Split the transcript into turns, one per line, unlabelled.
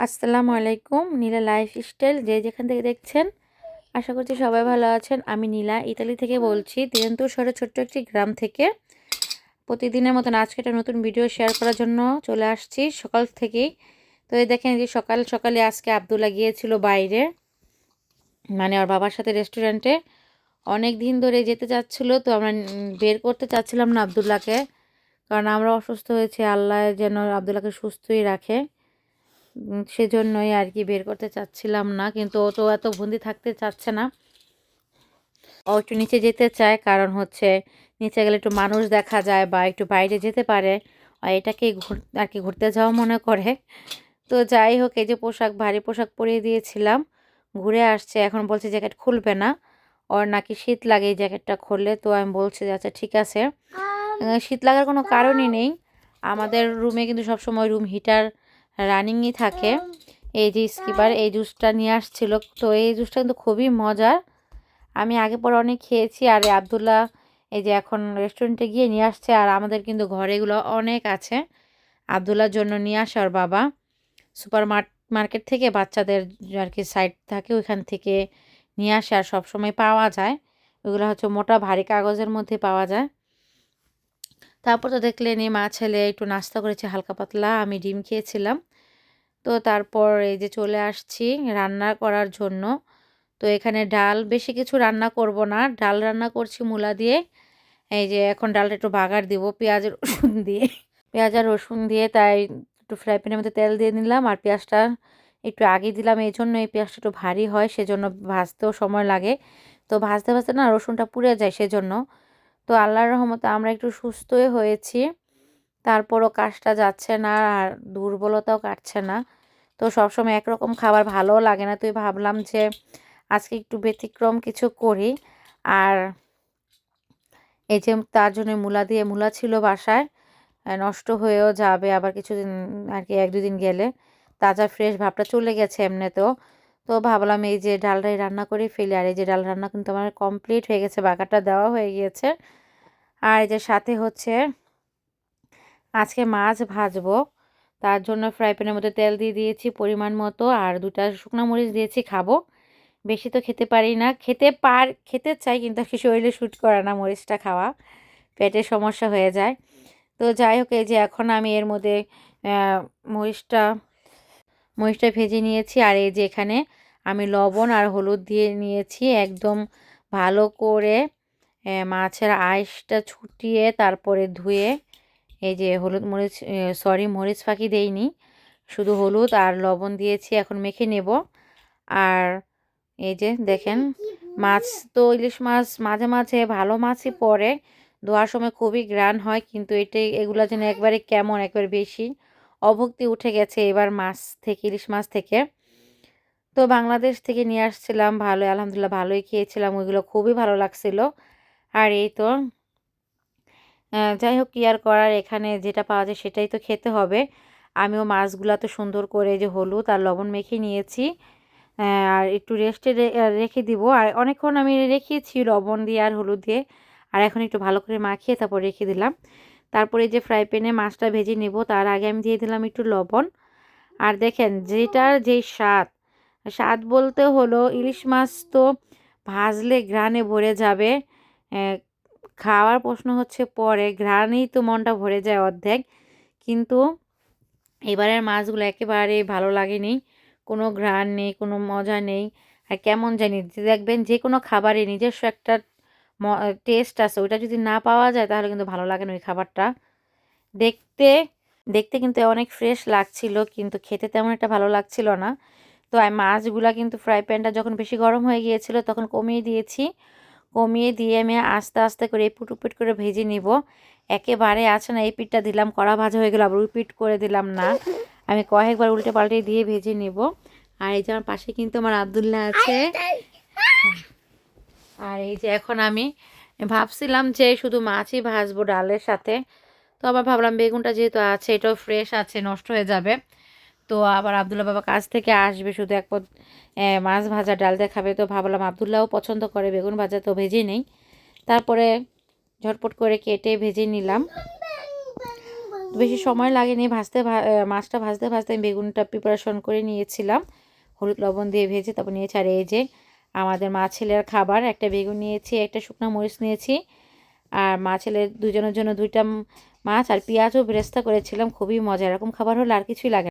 আসসালামু আলাইকুম। নীলা লাইফস্টাইল যে যেখান থেকে দেখছেন, আশা করছি সবাই ভালো আছেন। আমি নীলা ইতালি থেকে বলছি, দিনাজপুর শহরের ছোট্ট একটি গ্রাম থেকে। প্রতিদিনের মতন আজকে একটা নতুন ভিডিও শেয়ার করার জন্য চলে আসছি সকাল থেকেই। তো এই দেখেন যে সকাল সকালে আজকে আব্দুল্লাহ গিয়েছিল বাইরে, মানে ওর বাবার সাথে রেস্টুরেন্টে। অনেক দিন ধরে যেতে চাচ্ছিল, তো আমরা বের করতে চাচ্ছিলাম না আব্দুল্লাহকে, কারণ আমরা অসুস্থ হয়েছি। আল্লাহ যেন আব্দুল্লাহকে সুস্থই রাখে, সেজন্যই আর কি বের করতে চাচ্ছিলাম না। কিন্তু ও তো এত বন্দি থাকতে চাচ্ছে না, ও একটু নিচে যেতে চায়, কারণ হচ্ছে নিচে গেলে একটু মানুষ দেখা যায় বা একটু বাইরে যেতে পারে। আর এটাকে আর কি ঘুরতে যাওয়া মনে করে। তো যাই হোক, এই যে পোশাক, ভারী পোশাক পরিয়ে দিয়েছিলাম, ঘুরে আসছে। এখন বলছে জ্যাকেট খুলবে না, ওর নাকি শীত লাগে এই জ্যাকেটটা খুললে। তো আমি বলছি যে আচ্ছা ঠিক আছে, শীত লাগার কোনো কারণই নেই। আমাদের রুমে কিন্তু সবসময় রুম হিটার রানিংই থাকে। এই যে স্কিপার এই জুসটা নিয়ে আসছিল, তো এই জুসটা কিন্তু খুবই মজার। আমি আগে পরে অনেক খেয়েছি। আর আব্দুল্লাহ এই যে এখন রেস্টুরেন্টে গিয়ে নিয়ে আসছে। আর আমাদের কিন্তু ঘরে এগুলো অনেক আছে, আব্দুল্লাহর জন্য নিয়ে আসে ওর বাবা। সুপার মার্কেট থেকে বাচ্চাদের আর কি সাইড থাকে, ওইখান থেকে নিয়ে আসে। আর সবসময় পাওয়া যায়, ওইগুলো হচ্ছে মোটা ভারী কাগজের মধ্যে পাওয়া যায়। তারপর তো দেখলেন এই মা ছেলে একটু নাস্তা করেছে হালকা পাতলা, আমি ডিম খেয়েছিলাম। তো তারপর এই যে চলে আসছি রান্না করার জন্য। তো এখানে ডাল, বেশি কিছু রান্না করব না, ডাল রান্না করছি মূলা দিয়ে। এই যে এখন ডালটা একটু বাগার দিব পেঁয়াজ রসুন দিয়ে, পেঁয়াজ আর রসুন দিয়ে। তাই একটু ফ্রাই প্যানের মধ্যে তেল দিয়ে নিলাম, আর পেঁয়াজটা একটু আগে দিলাম। এই জন্য এই পেঁয়াজটা একটু ভারী হয়, সেজন্য ভাজতেও সময় লাগে। তো ভাজতে ভাজতে না রসুনটা পুড়ে যায়, সেজন্য। তো আল্লাহর রহমতে আমরা একটু সুস্থই হয়েছি, তারপরও কাজটা যাচ্ছে না আর দুর্বলতাও কাটছে না। তো সবসময় একরকম খাবার ভালোও লাগে না, তুই ভাবলাম যে আজকে একটু ব্যতিক্রম কিছু করি। আর এই যে তার জন্য মূলা ছিল বাসায়, নষ্ট হয়েও যাবে আবার কিছুদিন আর কি, 1-2 দিন গেলে তাজা ফ্রেশ ভাবটা চলে গেছে এমনিতেও। তো ভাবলাম এই যে ডালটাই রান্না করে ফেলি। আর এই যে ডাল রান্না কিন্তু আমার কমপ্লিট হয়ে গেছে, বাগারটা দেওয়া হয়ে গিয়েছে। আর এই যে সাথে হচ্ছে আজকে মাছ ভাজবো, তার জন্য ফ্রাই প্যানের মধ্যে তেল দিয়ে দিয়েছি পরিমাণ মতো, আর 2টা শুকনো মরিচ দিয়েছি। খাবো, বেশি তো খেতে পারি না, খেতে চাই কিন্তু আর কি শরীরে শ্যুট করে না মরিচটা খাওয়া, পেটের সমস্যা হয়ে যায়। তো যাই হোক, এই যে এখন আমি এর মধ্যে আহ, মরিচটা মরিচটা ভেজে নিয়েছি। আর এই যে এখানে আমি লবণ আর হলুদ দিয়ে নিয়েছি, একদম ভালো করে মাছের আঁশটা ছুটিয়ে তারপরে ধুয়ে। এই যে হলুদ মরিচ, সরি মরিচ ফাঁকি দেইনি, শুধু হলুদ আর লবণ দিয়েছি। এখন মেখে নেব। আর এই যে দেখেন, মাছ তো ইলিশ মাছ মাঝে মাঝে ভালো মাছই পড়ে, ধোয়ার সময় খুবই গ্রান হয়, কিন্তু এগুলা যেন একবারে কেমন, একবার বেশি অভক্তি উঠে গেছে এবার মাছ থেকে, ইলিশ মাছ থেকে। তো বাংলাদেশ থেকে নিয়ে আসছিলাম, ভালোই আলহামদুলিল্লাহ ভালোই খেয়েছিলাম, ওইগুলো খুবই ভালো লাগছিল। আর এই তো যাই হোক, কি আর করার, এখানে যেটা পাওয়া যায় সেটাই তো খেতে হবে। আমিও মাছগুলা তো সুন্দর করে যে হলুদ আর লবণ মেখে নিয়েছি, আর একটু রেস্টে রেখে দিব। আর অনেকক্ষণ আমি রেখেছি লবণ দিয়ে আর হলুদ দিয়ে, আর এখন একটু ভালো করে মাখিয়ে তারপর রেখে দিলাম। তারপরে যে ফ্রাই প্যানে মাছটা ভেজে নেব, তার আগে আমি দিয়ে দিলাম একটু লবণ। আর দেখেন যেটার যেই স্বাদ, স্বাদ বলতে হলো ইলিশ মাছ তো ভাজলে ঘ্রাণে ভরে যাবে। খাওয়ার প্রশ্ন হচ্ছে পরে, ঘ্রাণেই তো মনটা ভরে যায় অর্ধেক। কিন্তু এবারের মাছগুলো একেবারে ভালো লাগেনি, কোনো ঘ্রাণ নেই, কোনো মজা নেই। আর কেমন জানি, দেখবেন যে কোনো খাবারে নিজস্ব একটা টেস্ট আছে, ওইটা যদি না পাওয়া যায় তাহলে কিন্তু ভালো লাগে না ওই খাবারটা। দেখতে দেখতে কিন্তু অনেক ফ্রেশ লাগছিল, কিন্তু খেতে তেমন একটা ভালো লাগছিল না। তো আমি মাছগুলা কিন্তু ফ্রাই প্যানটা যখন বেশি গরম হয়ে গিয়েছিল তখন কমিয়ে দিয়েছি। কমিয়ে দিয়ে আমি আস্তে আস্তে করে এপিট উপিট করে ভেজে নিব। একেবারে আছে না, এই পিঠটা দিলাম কড়া ভাজা হয়ে গেল, আবার রিপিট করে দিলাম না, আমি কয়েকবার উল্টে পাল্টে দিয়ে ভেজে নিব। আর এই যে আমার পাশে কিন্তু আমার আব্দুল্লাহ আছে। আর এই যে এখন আমি ভাবছিলাম যে শুধু মাছই ভাজবো ডালের সাথে, তো আবার ভাবলাম বেগুনটা যেহেতু আছে, এটাও ফ্রেশ আছে, নষ্ট হয়ে যাবে। তো আবার আব্দুল্লাহ বাবা কাছ থেকে আসবে, শুধু এক পদ মাছ ভাজা ডাল দিয়ে খাবে। তো ভাবলাম আব্দুল্লাহও পছন্দ করে বেগুন ভাজা, তো ভেজে নেই। তারপরে ঝটপট করে কেটে ভেজে নিলাম। বেশি সময় লাগেনি মাছটা ভাজতে ভাজতে আমি বেগুনটা প্রিপারেশন করে নিয়েছিলাম, হলুদ লবণ দিয়ে ভেজে তারপর নিয়েছি। আর এই যে আমাদের মা ছেলের খাবার, একটা বেগুন নিয়েছি, একটা শুকনো মরিচ নিয়েছি, আর মা ছেলের দুজনের জন্য 2টা মাছ আর পেঁয়াজও বেরেস্তা করেছিলাম। খুবই মজা, এরকম খাবার হলে আর কিছুই লাগে না।